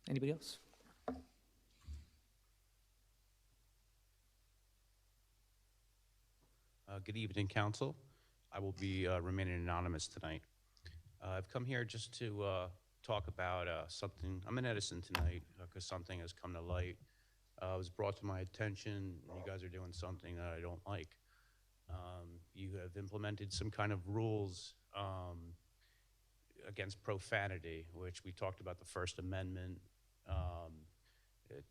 Anybody else? Good evening, Council. I will be remaining anonymous tonight. I've come here just to talk about something. I'm in Edison tonight because something has come to light. It was brought to my attention, and you guys are doing something that I don't like. You have implemented some kind of rules against profanity, which we talked about the First Amendment,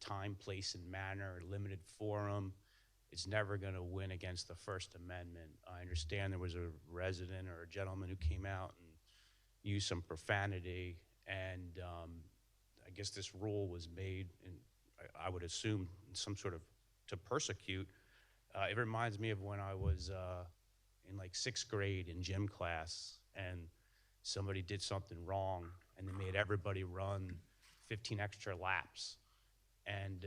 time, place, and manner, limited forum. It's never going to win against the First Amendment. I understand there was a resident or a gentleman who came out and used some profanity, and I guess this rule was made, and I would assume some sort of to persecute. It reminds me of when I was in like 6th grade in gym class, and somebody did something wrong, and they made everybody run 15 extra laps. And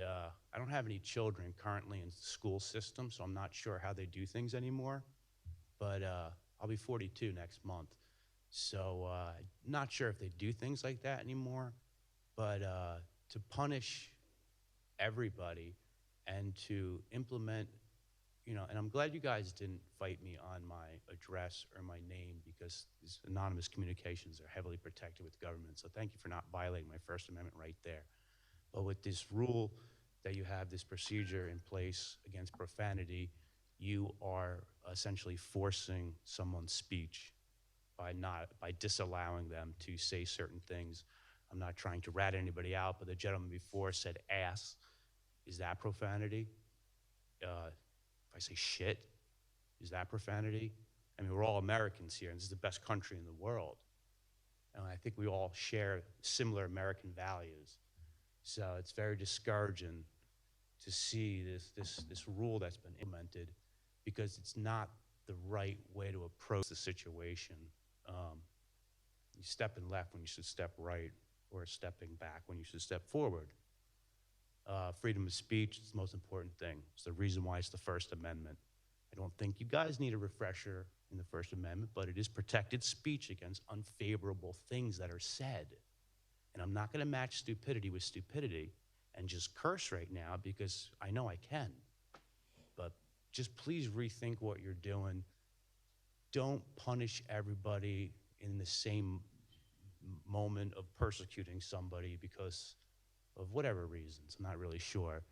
I don't have any children currently in the school system, so I'm not sure how they do things anymore. But I'll be 42 next month. So not sure if they do things like that anymore. But to punish everybody and to implement, and I'm glad you guys didn't fight me on my address or my name, because these anonymous communications are heavily protected with government. So thank you for not violating my First Amendment right there. But with this rule that you have, this procedure in place against profanity, you are essentially forcing someone's speech by disallowing them to say certain things. I'm not trying to rat anybody out, but the gentleman before said ass. Is that profanity? If I say shit, is that profanity? I mean, we're all Americans here, and this is the best country in the world. And I think we all share similar American values. So it's very discouraging to see this rule that's been implemented, because it's not the right way to approach the situation. You stepping left when you should step right, or stepping back when you should step forward. Freedom of speech is the most important thing. It's the reason why it's the First Amendment. I don't think you guys need a refresher in the First Amendment, but it is protected speech against unfavorable things that are said. And I'm not going to match stupidity with stupidity and just curse right now, because I know I can. But just please rethink what you're doing. Don't punish everybody in the same moment of persecuting somebody because of whatever reasons. I'm not really sure.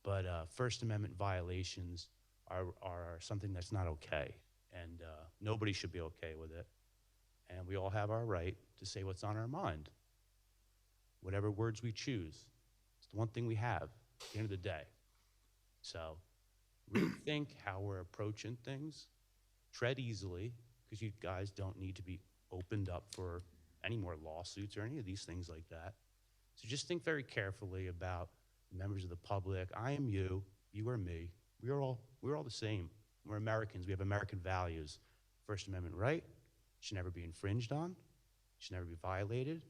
But First Amendment violations are something that's not okay. And nobody should be okay with it. And we all have our right to say what's on our mind. Whatever words we choose. It's the one thing we have at the end of the day. So rethink how we're approaching things. Tread easily, because you guys don't need to be opened up for any more lawsuits or any of these things like that. So just think very carefully about members of the public. I am you, you are me. We're all the same. We're Americans. We have American values. First Amendment right should never be infringed on, should never be violated.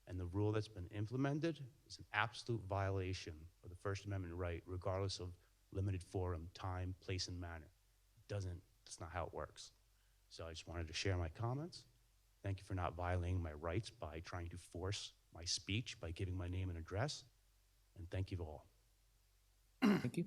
And the rule that's been implemented is an absolute violation of the First Amendment right, regardless of limited forum, time, place, and manner. That's not how it works. So I just wanted to share my comments. Thank you for not violating my rights by trying to force my speech by giving my name and address. And thank you all. Thank you.